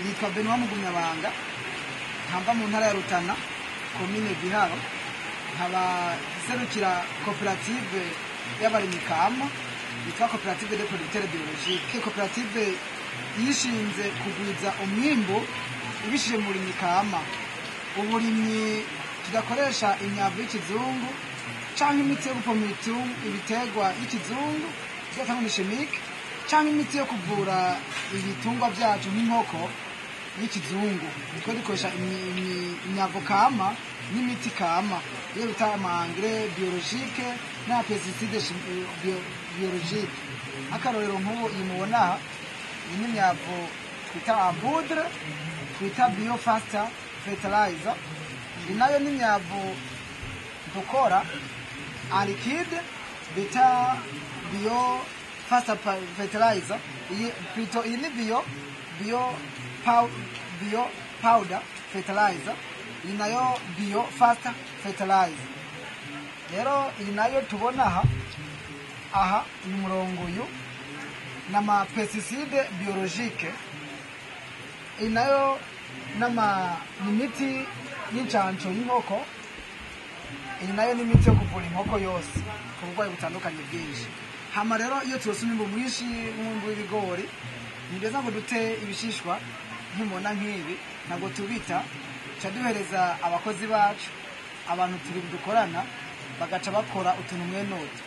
Nitwa Benoît Mugumyabanga, nkaba mu ntara ya Rutana, komine Giharo, nkaba serukira koperative y'abarimyi Kama, yitwa Koperative de Producteurs Biologiques. Koperative yishinze kugwiza umwimbu ubishije mu burimyi Kama. Uburimyi tudakoresha imyavu y'ikizungu canke imiti yo gupompa ibiterwa y'ikizungu tugatanga chimique canke imiti yo kuvura ibitungwa vyacu nk'inkoko y'ikizungu. Twe dukoresha imyavu Kama n'imiti Kama iyo bita engrais biologique na pesticides biologique. Akarorero nk'ubu iyi mubona iyi imyavu twita poudre, twita biofast fertilizer. Inayo n'imyavu dukora en liquide bita biofast fertilizer. Iyi ni bio powder fertilizer, iyi nayo biofast fertilizer. Rero iyi nayo tubona aha ni murongo uyu n'ama pesticide biologique. Iyi nayo n'imiti y'incanco y'inkoko. Iyi nayo n'imiti yo kuvura inkoko yose ku burwayi butandukanye bwinshi. Hama rero iyo turose umwimbu mwinshi nk'umwimbu w'ibigori, ni byiza ngo dute ibishishwa nk'imona nk'ibi, ntabwo tubita duhereza abakozi bacu, abantu turi dukorana bagaca bakora utuntu mwenoto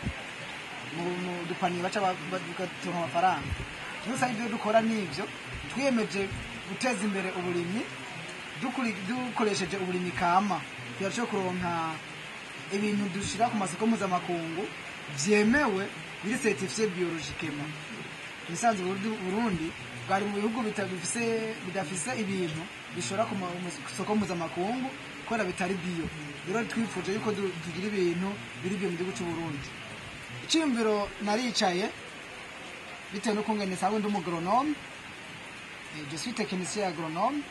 mu dupaniye baca bagatunga amafaranga. Gusa ibyo dukora n'ibyo twiyemeje guteza imbere uburimyi dukoresheje uburimyi Kama, tuyarushaho kuronka ibintu dushira ku masoko mpuzamakungu vyemewe biri certifié biologiquement. Nisanze Burundi bwari mu bihugu bidafise ibintu bishora ku masoko mpuzamakungu kubera bitari bio. Rero twifuje yuko tugira ibintu biri bio mu gihugu cy'u Burundi. Icimbiro naricaye bitewe no kungene sawe ndi umugronome, je suis technicien agronome.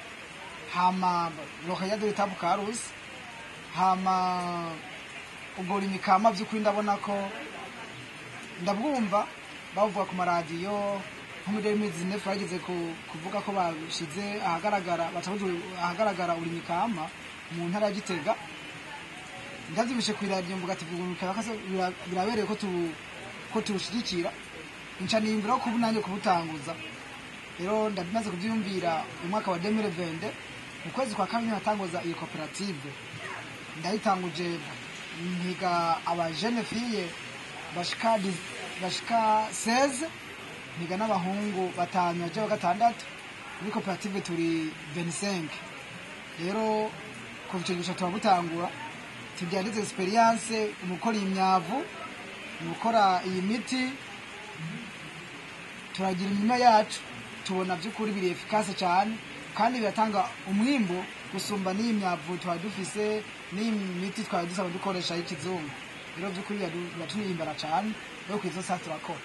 Hama Lauréat de l'État Bukarusi, hama uburimyi Kama vy'ukuri ndabona ko ndabwumva bavuga ku maradiyo nko muri 2019 bageze kuvuga ko bashize ahagaragara uburimyi Kama mu ntara ya Gitega. Ndavyibishe ku radio mvuga ati uburimyi Kama birabereye ko tubushigikira, inca nimbira ko bunanye kubutanguza. Rero ndabimaze kuvyumvira mu mwaka wa 2020 mu kwezi kwa kabiri natanguza iyi koperative. Ndayitanguje ntiga aba jeune fille bashika 16, ntiga n'abahungu batanu baje gatandatu. Muri koperative turi 25. Rero ko icyo gisha twabutangura tubyarize experience mu gukora imyavu, mu gukora iyi miti, turagira imirima yacu tubona by'ukuri biri efficace cyane kandi biratanga umwimbo gusumba n'iyi myavu twari dufise n'imiti twari dusaba dukoresha y'ikizungu. Rero by'ukuri biratuhimbara cyane no kwizo sa turakora.